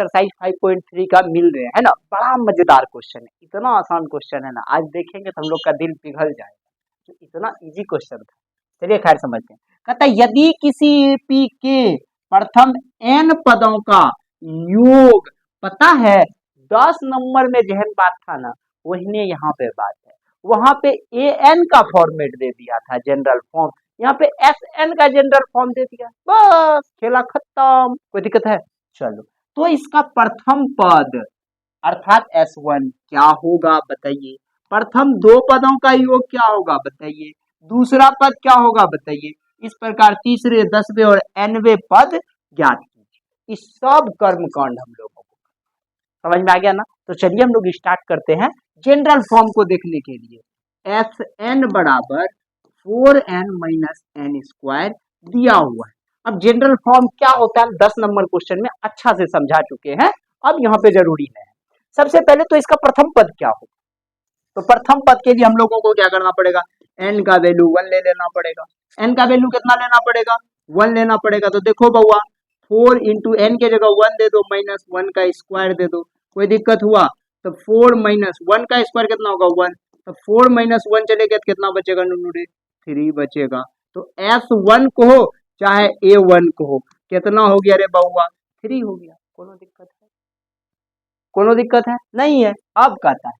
Exercise 5.3 का मिल रहे हैं ना। बड़ा मजेदार क्वेश्चन है, इतना आसान क्वेश्चन है ना, आज देखेंगे तो हम लोग का दिल पिघल जाएगा, तो इतना इजी क्वेश्चन था। चलिए खैर समझते हैं। कहता है यदि किसी एपी के प्रथम n पदों का योग पता है, 10 नंबर में जहन बात था ना, वही यहाँ पे बात है। वहां पे an का फॉर्मेट दे दिया था जनरल फॉर्म, यहाँ पे Sn का जनरल फॉर्म दे दिया, बस खेला खत्म। कोई दिक्कत है? चलो, तो इसका प्रथम पद अर्थात S1 क्या होगा बताइए, प्रथम दो पदों का योग क्या होगा बताइए, दूसरा पद क्या होगा बताइए। इस प्रकार तीसरे, 10वें और nवें पद ज्ञात कीजिए। इस सब कर्मकांड हम लोगों को समझ में आ गया ना। तो चलिए हम लोग स्टार्ट करते हैं जनरल फॉर्म को देखने के लिए। Sn बराबर 4n माइनस n स्क्वायर दिया हुआ है। अब जनरल फॉर्म क्या होता है 10 नंबर क्वेश्चन में अच्छा से समझा चुके हैं, अब यहाँ पे जरूरी है। सबसे पहले तो इसका प्रथम पद क्या होगा, तो प्रथम पद के लिए हम लोगों को क्या करना पड़ेगा, n का वैल्यू 1 ले लेना पड़ेगा। n का वैल्यू कितना लेना पड़ेगा, 1 लेना पड़ेगा। तो देखो बउआ, 4 इंटू एन के जगह 1 दे दो, माइनस 1 का स्क्वायर दे दो, कोई दिक्कत हुआ? तो 4 माइनस 1 का स्क्वायर कितना होगा 1, तो 4 माइनस 1 चलेगा तो कितना बचेगा नुनू, 3 बचेगा। तो S1 को हो चाहे A1 को हो, कितना हो गया रे बउआ, 3 हो गया। कोनो दिक्कत है? कोनो दिक्कत है? नहीं है। अब कहता है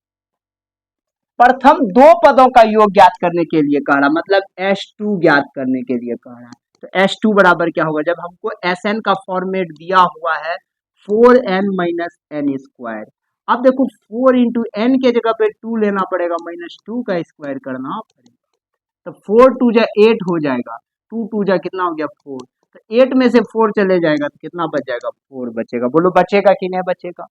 प्रथम दो पदों का योग ज्ञात करने के लिए कह रहा, मतलब S2 ज्ञात करने के लिए कह रहा है। तो S2 बराबर क्या होगा, जब हमको Sn का फॉर्मेट दिया हुआ है 4n माइनस n स्क्वायर। अब देखो 4 इंटू एन के जगह पे 2 लेना पड़ेगा, माइनस 2 का स्क्वायर करना पड़ेगा। तो 4 2 जा 8 हो जाएगा, 2 2 जा कितना हो गया 4, तो 8 में से 4 चले जाएगा तो कितना बच जाएगा, 4 बचेगा। बोलो बचेगा कि नहीं बचेगा?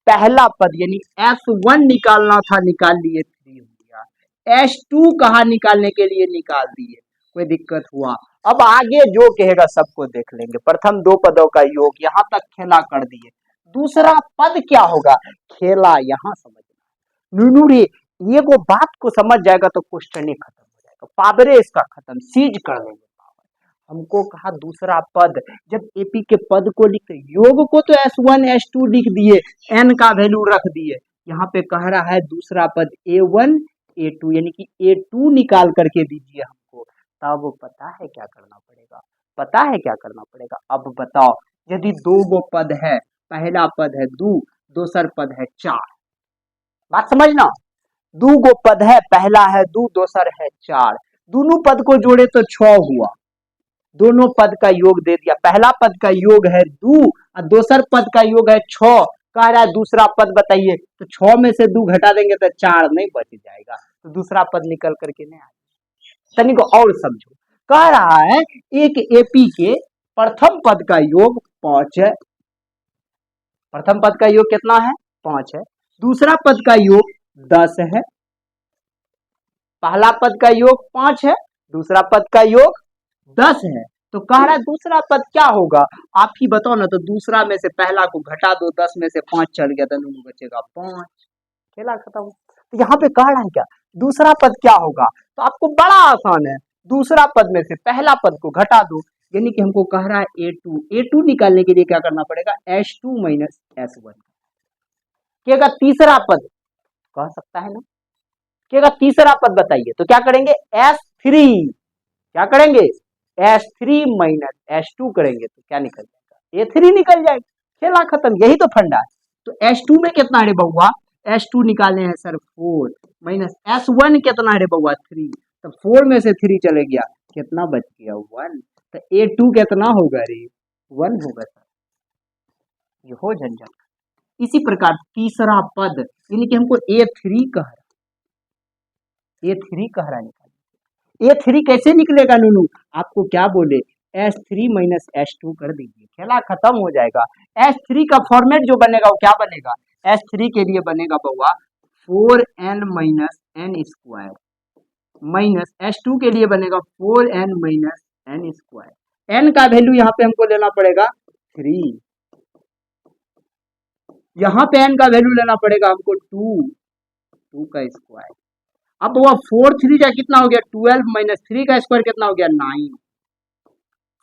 पहला पद यानी S1 निकालना था, निकाल लिए, 3 हो गया। S2 कहा निकालने के लिए निकाल दिए, कोई दिक्कत हुआ? अब आगे जो कहेगा सबको देख लेंगे। प्रथम दो पदों का योग यहाँ तक खेला कर दिए, दूसरा पद क्या होगा, खेला यहाँ समझना। नूनू रे ये को बात को समझ जाएगा तो क्वेश्चन ही खत्म हो जाएगा, पावरे इसका खत्म, सीज कर देंगे पावर। हमको कहा दूसरा पद, जब एपी के पद को लिखते योग को तो S1 S2 लिख दिए, n का वैल्यू रख दिए, यहाँ पे कह रहा है दूसरा पद A1 A2 यानी कि A2 निकाल करके दीजिए हमको। तब पता है क्या करना पड़ेगा, पता है क्या करना पड़ेगा? अब बताओ, यदि दो गो पद है, पहला पद है 2, दूसरा पद है 4, बात समझना, दो गो पद है, पहला है 2, दूसरा है 4, दोनों पद को जोड़े तो 6 हुआ, दोनों पद का योग दे दिया। पहला पद का योग है 2 और दूसरा पद का योग है 6, कह रहा है दूसरा पद बताइए, तो 6 में से 2 घटा देंगे तो 4 नहीं बच जाएगा, तो दूसरा पद निकल करके नहीं आएगा। तनिक और समझो, कह रहा है एक एपी के प्रथम पद का योग 5 है, प्रथम पद का योग कितना है 5 है, दूसरा पद का योग 10 है, पहला पद का योग 5 है, दूसरा पद का योग 10 है। तो कह रहा है दूसरा पद क्या होगा, आप ही बताओ ना। तो दूसरा में से पहला को घटा दो, 10 में से 5 चल गया तो बचेगा 5, खेला खत्म। तो यहाँ पे कह रहा है क्या, दूसरा पद क्या होगा, तो आपको बड़ा आसान है, दूसरा पद में से पहला पद को घटा दो, यानी कि हमको कह रहा है A2 निकालने के लिए क्या करना पड़ेगा, S2 माइनस S1। क्या तीसरा पद कह सकता है ना, क्या तीसरा पद बताइए, तो क्या करेंगे S3, क्या करेंगे S3 माइनस S2 करेंगे तो क्या निकल जाएगा, A3 निकल जाएगा, खेला खत्म। यही तो फंडा है। तो S2 में कितना है बउआ, S2 निकालने हैं सर 4, माइनस S1 कितना है बउआ 3, तो 4 में से 3 चले गया, कितना बच गया 1, तो A2 कितना होगा रे 1 होगा सर, ये हो झंझट। इसी प्रकार तीसरा पद यानी कि हमको A3 कह रहा, A3 कह रहा निकाल, A3 कैसे निकलेगा नूनू, आपको क्या बोले S3 माइनस S2 कर दीजिए, खेला खत्म हो जाएगा। S3 का फॉर्मेट जो बनेगा वो क्या बनेगा, S3 के लिए बनेगा बउआ 4n minus n square, minus S2 के लिए बनेगा 4n minus n square. n का वैल्यू यहाँ पे हमको लेना पड़ेगा 3, यहाँ पे n का वैल्यू लेना पड़ेगा हमको 2 का स्क्वायर। अब वो 4 3 जा कितना हो गया 12, माइनस 3 का स्क्वायर कितना हो गया 9,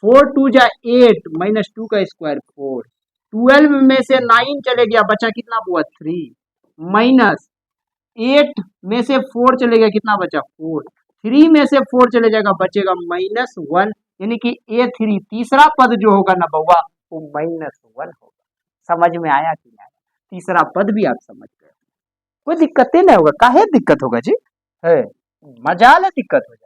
4 2 जा 8, माइनस 2 का स्क्वायर 4, 12 में से 9 चले गया, बचा कितना हुआ 3, माइनस 8 में से 4 चले गया, कितना बचा 4, 3 में से 4 चले जाएगा, बचेगा -1, यानी कि A3 तीसरा पद जो होगा ना बउआ वो -1 होगा। समझ में आया कि नहीं आया? तीसरा पद भी आप समझ गए, कोई दिक्कत ही नहीं होगा। काहे दिक्कत होगा जी, है मजाल है, दिक्कत हो जाएगा।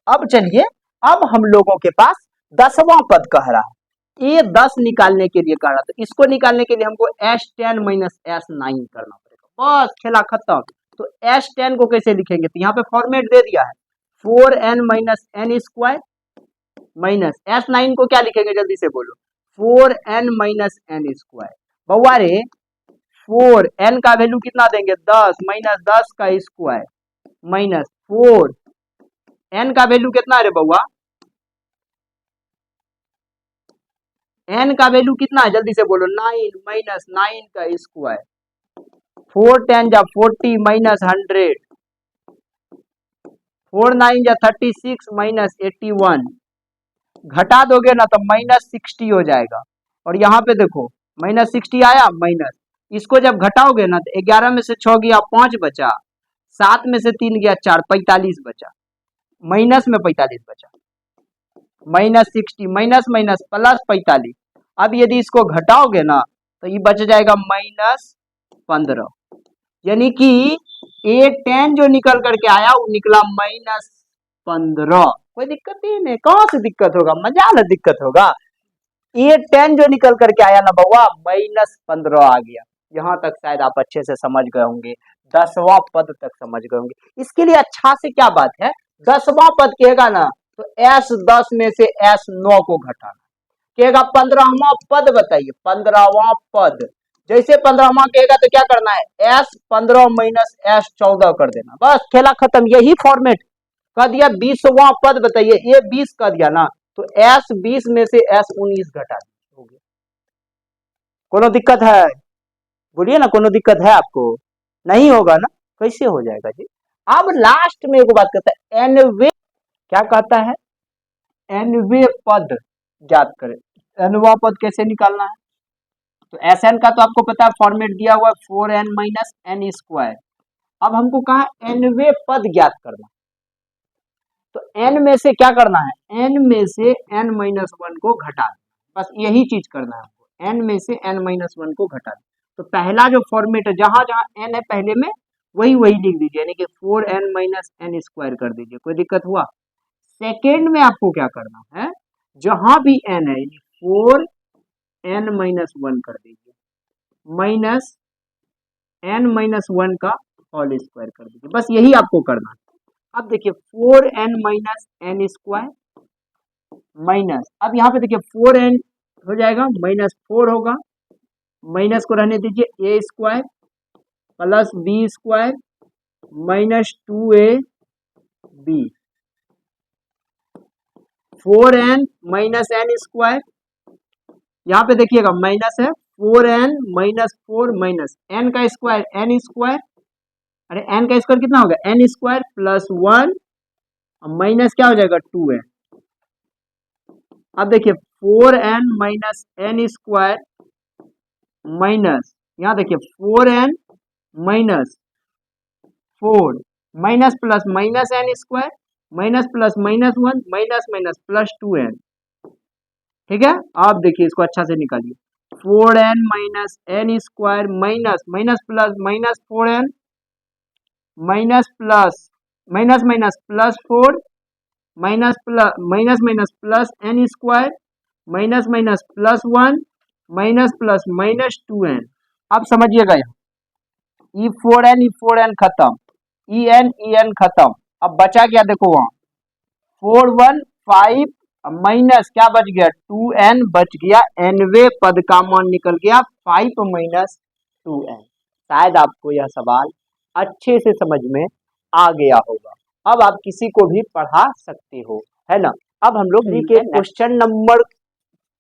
अब चलिए, अब हम लोगों के पास 10वां पद कह रहा है, ये 10 निकालने के लिए कह रहा था, इसको निकालने के लिए हमको S10 माइनस S9 करना पड़ेगा, बस खेला खत्म। तो S10 को कैसे लिखेंगे, तो यहाँ पे फॉर्मेट दे दिया है 4n minus n square, minus S9 को क्या लिखेंगे जल्दी से बोलो, 4n माइनस एन स्क्वायर। बउआ रे 4n का वैल्यू कितना देंगे 10, माइनस 10 का स्क्वायर, माइनस 4 n का वैल्यू कितना है रे बउआ, n का वैल्यू कितना है जल्दी से बोलो 9, माइनस 9 का स्क्वायर, 4 10 जा 40 माइनस 100, 4 9 जा 36 माइनस 81, घटा दोगे ना तो -60 हो जाएगा। और यहाँ पे देखो -60 आया, माइनस इसको जब घटाओगे ना तो 11 में से 6 गया 5 बचा, 7 में से 3 गया 4, 45 बचा, माइनस में 45 बचा, -60 माइनस माइनस प्लस 45। अब यदि इसको घटाओगे ना तो ये बच जाएगा -15, यानी कि A10 जो निकल करके आया वो निकला -15। कोई दिक्कत ही नहीं, कहाँ से दिक्कत होगा, मजाल है दिक्कत होगा। A10 जो निकल करके आया ना बउआ -15 आ गया। यहाँ तक शायद आप अच्छे से समझ गए होंगे, 10वां पद तक समझ गए होंगे। इसके लिए अच्छा से क्या बात है, 10वां पद कहेगा ना तो S10 में से S9 को घटाना, कहेगा 15वां पद बताइए, 15वां पद, जैसे 15वां कहेगा तो क्या करना है S15 माइनस S14 कर देना, बस खेला खत्म। यही फॉर्मेट कह दिया। 20वां पद बताइए, ये 20 कह दिया ना तो S20 में से S19 घटा हो गया। कोनो दिक्कत है, बोलिए ना, कोनो दिक्कत है आपको, नहीं होगा ना, कैसे हो जाएगा जी। अब लास्ट में एक बात कहता है एनवे, क्या कहता है एनवे पद ज्ञात करें। एनवा पद कैसे निकालना है, तो Sn का तो आपको पता है फॉर्मेट दिया हुआ है 4n माइनस एन स्क्वायर। अब हमको कहा एनवे पद ज्ञात करना, तो n में से क्या करना है, n में से n माइनस 1 को घटा देना, बस यही चीज करना है हमको, n में से n माइनस 1 को घटा देना। तो पहला जो फॉर्मेट है जहां जहां n है पहले में वही वही लिख दीजिए, यानी कि 4n माइनस एन स्क्वायर कर दीजिए, कोई दिक्कत हुआ। सेकेंड में आपको क्या करना है, जहां भी n है 4n माइनस 1 कर दीजिए, माइनस n माइनस 1 का होल स्क्वायर कर दीजिए, बस यही आपको करना है। अब देखिए 4n minus n square minus, अब यहाँ पे देखिए 4n हो जाएगा -4 होगा, माइनस को रहने दीजिए, a square plus b square minus 2ab, 4n minus n square, यहाँ पे देखिएगा माइनस है, 4n माइनस 4 माइनस n का स्क्वायर n स्क्वायर, अरे n का स्क्वायर कितना होगा n स्क्वायर प्लस 1 माइनस क्या हो जाएगा 2n। अब देखिए 4n minus n square minus, यहाँ देखिए 4n minus 4 minus plus minus n square minus plus minus 1 minus minus plus 2n, ठीक है। आप देखिए इसको अच्छा से निकालिए, 4n minus n square minus minus plus minus 4n minus plus minus minus plus 4 minus minus plus n square minus minus plus 1 minus plus minus 2n। अब समझिएगा यहाँ E4n खत्म, En खत्म, अब बचा क्या देखो वहां 4 1 5 माइनस क्या बच गया 2n बच गया, nवे पद का मान निकल गया 5 माइनस 2n। शायद आपको यह सवाल अच्छे से समझ में आ गया होगा, अब आप किसी को भी पढ़ा सकते हो, है ना। अब हम लोग क्वेश्चन नंबर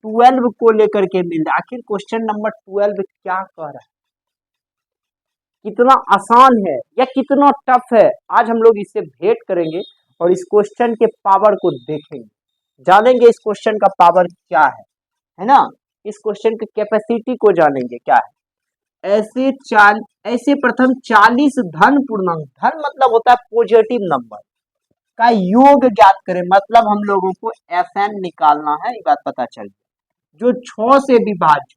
12 को लेकर के मिल, आखिर क्वेश्चन नंबर 12 क्या कह रहा है, कितना आसान है या कितना टफ है, आज हम लोग इससे भेंट करेंगे और इस क्वेश्चन के पावर को देखेंगे, जानेंगे इस क्वेश्चन का पावर क्या है ना, इस क्वेश्चन की कैपेसिटी को जानेंगे क्या है। ऐसे प्रथम 40 धन पूर्णांक, धन मतलब होता है पॉजिटिव नंबर का योग ज्ञात करें, मतलब हम लोगों को Fn निकालना है, ये बात पता चल गई। जो 6 से विभाज्य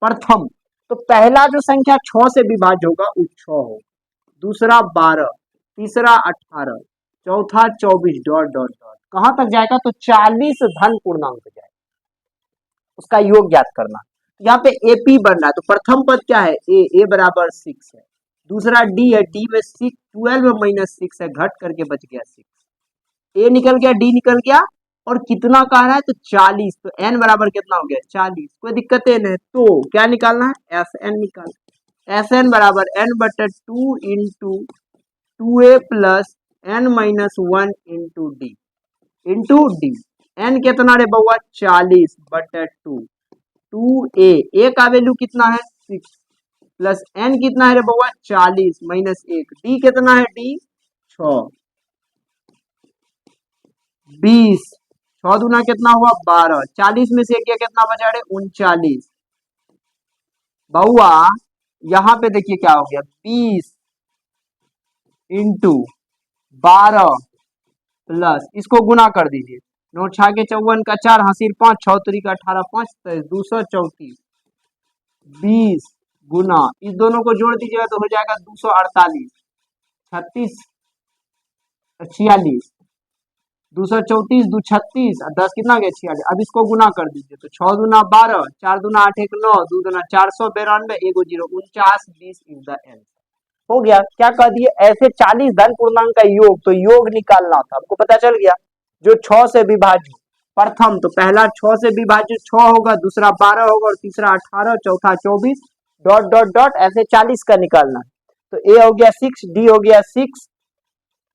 प्रथम, तो पहला जो संख्या 6 से विभाज्य होगा वो 6 होगा, दूसरा 12, तीसरा 18, चौथा 24 डॉट डॉट डॉट कहां तक जाएगा, तो 40 धन पूर्णांक जाएगा, उसका योग ज्ञात करना। यहाँ पे एपी बन रहा है, तो प्रथम पद क्या है, ए बराबर 6 है, दूसरा डी है, डी में 6 12 माइनस 6 है, घट करके बच गया 6, ए निकल गया, डी निकल गया, और कितना कह रहा है, तो 40, तो एन बराबर कितना हो गया 40, कोई दिक्कत नहीं, तो क्या निकालना है, एस एन निकालना, एस एन बराबर एन बटे 2 into 2a plus n minus 1 into d, n कितना रे बउआ 40 बटे 2a का वैल्यू कितना है 6 प्लस एन कितना है रे बउआ 40 माइनस 1, डी कितना है, डी 6 20, 6 दूना कितना हुआ 12, 40 में से कितना बचा रे 39, बउआ यहाँ पे देखिए क्या हो गया 20 इंटू 12 प्लस इसको गुना कर दीजिए, 9 6 के 54 का 4 हासिल 5 6 3 का 18 5 234, 20 गुना इस दोनों को जोड़ दीजिएगा तो हो जाएगा 248, 36 46, 234 2 36 और 10 कितना गया 46, अब इसको गुना कर दीजिए तो 6 दूना 12, 4 दूना 8 1 9, 2 दूना 492, 1 0 49, 20 इज द आंसर। हो गया, क्या कह दिए, ऐसे 40 धन पूर्णांक का योग, तो योग निकालना था, हमको पता चल गया, जो 6 से विभाज्य प्रथम, तो पहला 6 से विभाज्य 6 होगा, दूसरा 12 होगा, और तीसरा 18, चौथा 24 डॉट डॉट डॉट ऐसे 40 का निकालना है, तो ए हो गया 6, डी हो गया 6,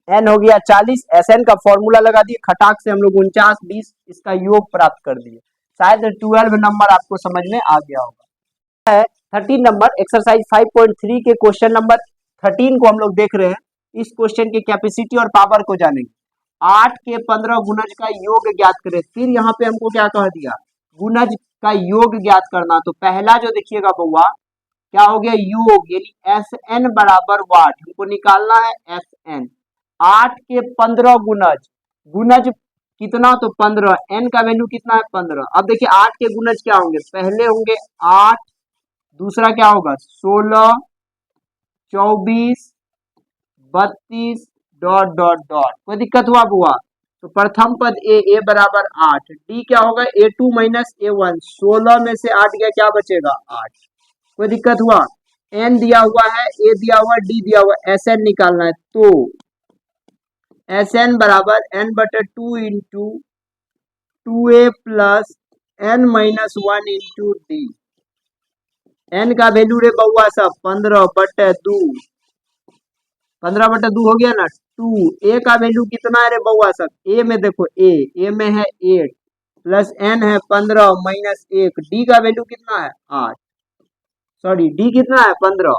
एन हो गया 40, एस एन का फॉर्मूला लगा दिए, खटाक से हम लोग 49 20 इसका योग प्राप्त कर दिए। शायद 12 नंबर आपको समझ में आ गया होगा। 13 नंबर एक्सरसाइज 5.3 के क्वेश्चन नंबर 13 को हम लोग देख रहे हैं। इस क्वेश्चन की कैपेसिटी और पावर को जानेंगे। 8 के 15 गुणज का योग ज्ञात करें। फिर यहाँ पे हमको क्या कह दिया, गुणज का योग ज्ञात करना। तो पहला जो देखिएगा बउआ क्या हो गया, योग यानी एस एन बराबर वाट, हमको निकालना है एस एन। 8 के 15 गुणज, गुणज कितना, तो 15, एन का वैल्यू कितना है 15। अब देखिए 8 के गुणज क्या होंगे, पहले होंगे 8, दूसरा क्या होगा 16, 24, 32 डॉट डॉट डॉट, कोई दिक्कत हुआ बुआ, तो प्रथम पद ए बराबर 8, डी क्या होगा a2 माइनस a1, 16 में से 8 गया क्या बचेगा 8, कोई दिक्कत हुआ। एन दिया हुआ है, ए दिया हुआ, डी दिया हुआ, एस एन निकालना है, तो एस एन बराबर एन बटे 2 into 2a plus n minus 1 into d. N का वैल्यू रे बउआ सब 15 बटे 2, 15 बटे 2 हो गया ना 2। ए का वैल्यू कितना है रे बउआ सब, ए में देखो ए में है 8 प्लस एन है 15 माइनस 1, डी का वैल्यू कितना है 8, सॉरी डी कितना है 15,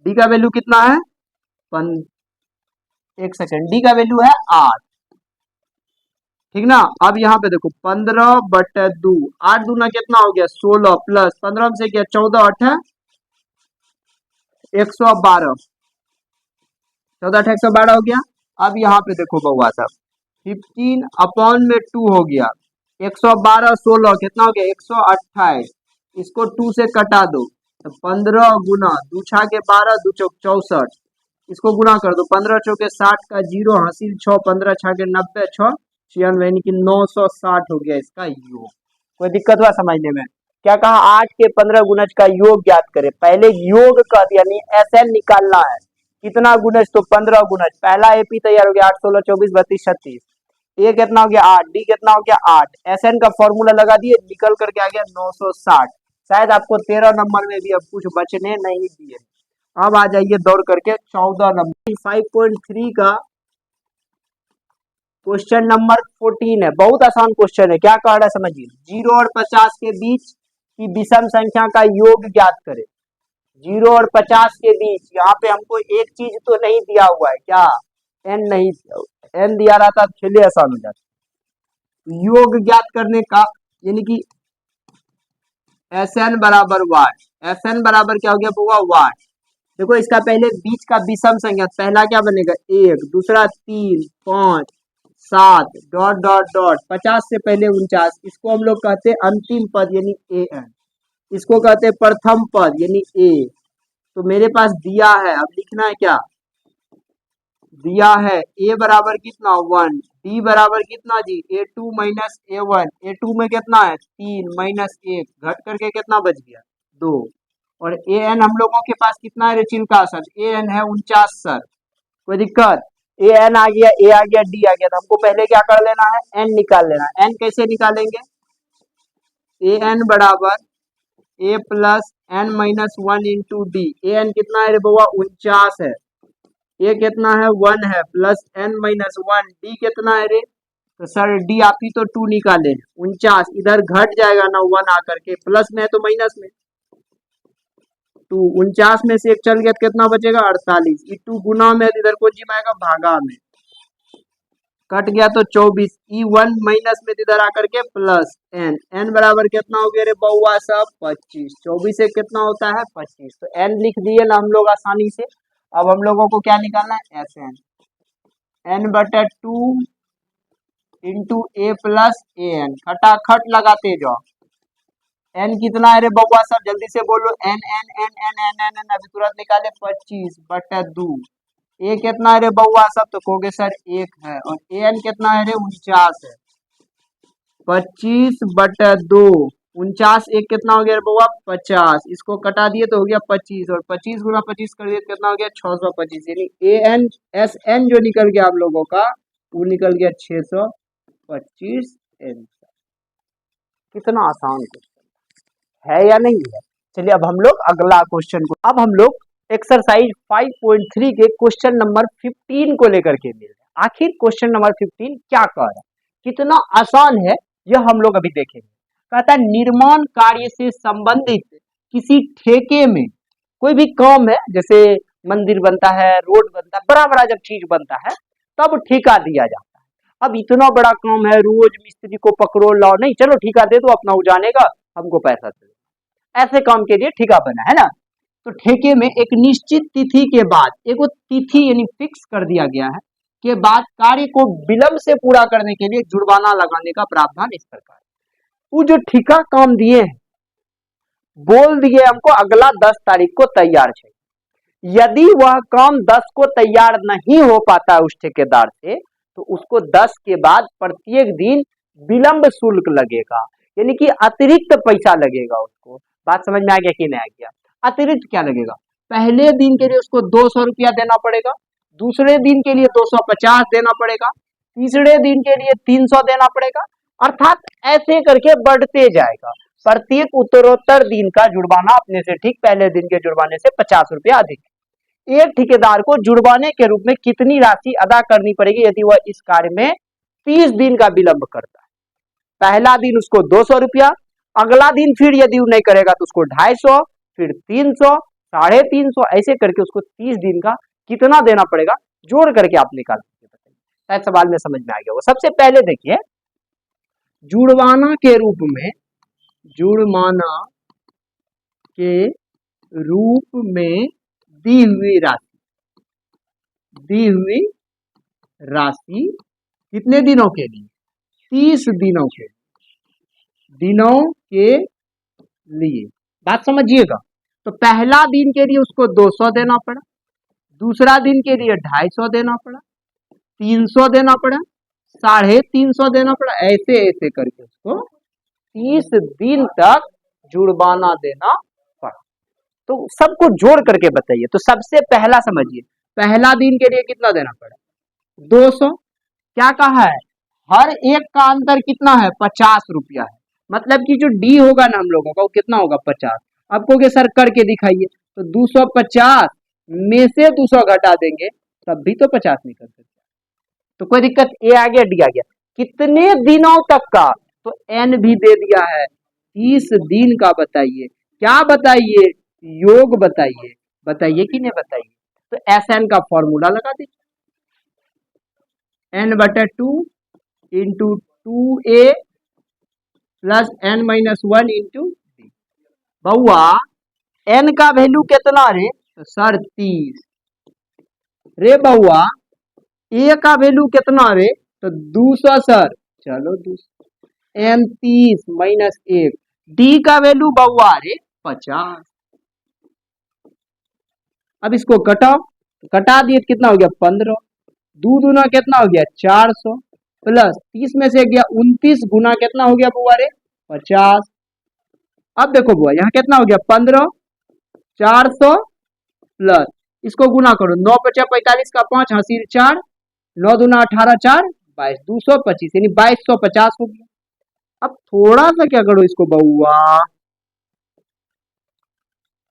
डी का वैल्यू कितना है, एक सेकेंड, डी का वैल्यू है 8, ठीक ना। अब यहाँ पे देखो 15 बटे 2, 8 दूना कितना हो गया 16 प्लस 15 से क्या 14 8 112, 14 8 112 हो गया। अब यहाँ पे देखो बउआ साहब 15 अपॉन में 2 हो गया, 112 16 कितना हो गया 128, इसको 2 से कटा दो तो 15 गुना 2 6 के 12 2 चौक 64, इसको गुना कर दो 15 चौके 60 का 0 हासिल 6, 15 6 के 90 6 96 यानी कि 960 हो गया इसका योग। कोई दिक्कत हुआ समझने में, क्या कहा 8 के 15 गुणज का योग ज्ञात करें। पहले योग का यानी एस एन निकालना है, कितना गुणज, तो 15 गुणज। पहला एपी तैयार हो गया 8 16 24 32 36, ए कितना हो गया 8, डी कितना हो गया 8, एस एन का फॉर्मूला लगा दिए, निकल करके आ गया 960। शायद आपको 13 नंबर में भी अब कुछ बचने नहीं दिए। अब आ जाइए दौड़ करके 14 नंबर 5.3 का क्वेश्चन नंबर 14 है। बहुत आसान क्वेश्चन है, क्या कह रहा है समझिए, 0 और 50 के बीच की विषम संख्या का योग ज्ञात करें। 0 और 50 के बीच, यहाँ पे हमको एक चीज तो नहीं दिया हुआ है, क्या एन नहीं, एन दिया रहता तो खेले आसान हो जाता। योग ज्ञात करने का, यानी कि एस एन बराबर वाट, एस एन बराबर क्या हो गया होगा वाट। देखो इसका पहले बीच का विषम संख्या, पहला क्या बनेगा 1, दूसरा 3, 5, 7 डॉट डॉट डॉट 50 से पहले 49, इसको हम लोग कहते हैं अंतिम पद यानी ए एन, इसको कहते हैं प्रथम पद यानी ए। तो मेरे पास दिया है, अब लिखना है क्या, दिया है ए बराबर कितना 1, डी बराबर कितना जी A2 माइनस A1, A2 में कितना है 3 माइनस 1 घट करके कितना बच गया 2, और ए एन हम लोगों के पास कितना है रेचिल का सर, ए एन है 49 सर, कोई दिक्कत, ए एन आ गया, ए आ गया, डी आ गया, तो हमको पहले क्या कर लेना है एन निकाल लेना है। एन कैसे निकालेंगे, ए एन बराबर a plus n minus 1 into d, a n कितना है रे बउआ 49 है, ए कितना है 1 है, प्लस एन माइनस 1, डी कितना है रे, तो सर डी आप ही तो 2 निकाले 49, इधर घट जाएगा ना 1 आकर के, प्लस में है तो माइनस में 2, 49 में से एक चल गया तो कितना बचेगा 48, ई 2 गुना में इधर को जी आएगा भागा में, कट गया तो 24, ई 1 माइनस में इधर आकर के प्लस एन, एन बराबर कितना हो गया रे बउआ सब 25, 24 से कितना होता है 25, तो एन लिख दिए ना हम लोग आसानी से। अब हम लोगों को क्या निकालना है एस एन, एन बटे 2 into A plus A N, खटाखट लगाते जाओ, एन कितना है रे बउआ सब जल्दी से बोलो, n n n n n n n अभी तुरंत निकाले 25 बटे 2, ए कितना है रे बउआ सब, तो कहोगे सर 1 है, और ए एन कितना है रे 49 है, 25 बटे 2, 49 एक कितना हो गया रे बउआ 50, इसको कटा दिए तो हो गया 25, और 25 गुना 25 कर दिए तो कितना हो गया 625, यानी ए एन एस एन जो निकल गया आप लोगों का वो निकल गया 625 एन। कितना आसान क्वेश्चन है या नहीं है। चलिए अब हम लोग अगला क्वेश्चन को, अब हम लोग एक्सरसाइज 5.3 के क्वेश्चन नंबर 15 को लेकर के मिल रहे हैं। आखिर क्वेश्चन नंबर 15 क्या कह रहा है, कितना आसान है यह हम लोग अभी देखेंगे। कहता है निर्माण कार्य से संबंधित किसी ठेके में कोई भी काम है, जैसे मंदिर बनता है, रोड बनता है, बड़ा बड़ा जब चीज बनता है तब ठेका दिया जाता है। अब इतना बड़ा काम है, रोज मिस्त्री को पकड़ो लाओ, नहीं चलो ठेका दे दो अपना उजानेगा हमको पैसा दे, ऐसे काम के लिए ठेका बना है ना। तो ठेके में एक निश्चित तिथि के बाद, एक तिथि यानी फिक्स कर दिया गया है के बाद कार्य को विलंब से पूरा करने के लिए जुर्माना लगाने का प्रावधान इस प्रकार। वो जो ठेका काम दिए हैं, बोल दिए हमको अगला 10 तारीख को तैयार चाहिए, यदि वह काम 10 को तैयार नहीं हो पाता है उस ठेकेदार से, तो उसको 10 के बाद प्रत्येक दिन विलंब शुल्क लगेगा, यानी कि अतिरिक्त पैसा लगेगा उसको। बात समझ में आ गया कि नहीं आ गया। अतिरिक्त क्या लगेगा, पहले दिन के लिए उसको 200 रुपया देना पड़ेगा, दूसरे दिन के लिए 250 देना पड़ेगा, तीसरे दिन के लिए 300 देना पड़ेगा, अर्थात ऐसे करके बढ़ते जाएगा। प्रत्येक उत्तरोत्तर दिन का जुर्माना अपने से ठीक पहले दिन के जुर्माने से 50 रुपया अधिक। एक ठेकेदार को जुर्माने के रूप में कितनी राशि अदा करनी पड़ेगी यदि वह इस कार्य में 30 दिन का विलंब करता है। पहला दिन उसको 200 रुपया, अगला दिन फिर यदि वो नहीं करेगा तो उसको 250, फिर 300, 350, ऐसे करके उसको 30 दिन का कितना देना पड़ेगा जोड़ करके आप निकाल सकते हैं। शायद सवाल में समझ में आ गया होगा। सबसे पहले देखिए जुर्माना के रूप में, जुर्माना के रूप में दी हुई राशि कितने दिनों के लिए, 30 दिनों के लिए। बात समझिएगा। तो पहला दिन के लिए उसको 200 देना पड़ा, दूसरा दिन के लिए 250 देना पड़ा, 300 देना पड़ा, 350 देना पड़ा, ऐसे ऐसे करके उसको 30 दिन तक जुर्माना देना पड़ा। तो सबको जोड़ करके बताइए। तो सबसे पहला समझिए, पहला दिन के लिए कितना देना पड़ा 200, क्या कहा है हर एक का अंतर कितना है 50 रुपया है, मतलब कि जो डी होगा ना हम लोगों का वो कितना होगा 50। आपको के सर करके दिखाइए, तो 250 में से 200 घटा देंगे तब भी तो 50 निकल सकता है। तो कोई दिक्कत, ए आ गया डी आ गया, कितने दिनों तक का, तो एन भी दे दिया है 30 दिन का। बताइए क्या बताइए, योग बताइए, बताइए कि नहीं बताइए। तो एस एन का फॉर्मूला लगा दीजिए, n/2 into 2a plus n-1 into b। बउआ n का वैल्यू कितना रे? तो सर 30। रे बउआ a का वैल्यू कितना रे? तो 200 सर। चलो 200 n 30 माइनस 1। d का वैल्यू बउआ रे 50। अब इसको कटाओ, कटा दिए तो कितना हो गया 15। 2 दूना कितना हो गया 400 प्लस 30 में से गया 29 गुना कितना हो गया बुआ रे 50। अब देखो बुआ यहाँ कितना हो गया 15 400 प्लस इसको गुना करो 9 × 45 का 5 हासिल 4 9 दूना 18 4 22 225 यानी 2250 हो गया। अब थोड़ा सा क्या करो इसको बउआ,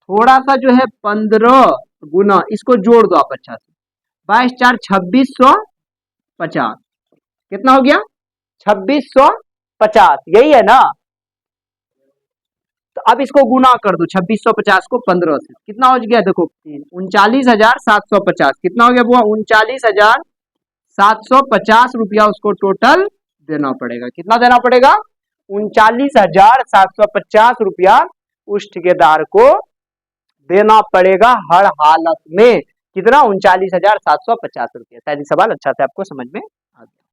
थोड़ा सा जो है 15 गुना इसको जोड़ दो आप अच्छा से 22 4 2650 कितना हो गया 2650 यही है ना। तो अब इसको गुना कर दो 2650 को 15 से कितना हो गया देखो 39,750 कितना हो गया बुआ 39,750 रुपया उसको टोटल देना पड़ेगा। कितना देना पड़ेगा 39,750 रुपया उस ठेकेदार को देना पड़ेगा हर हालत में। कितना 39,750 रुपया। शायद सवाल अच्छा से आपको समझ में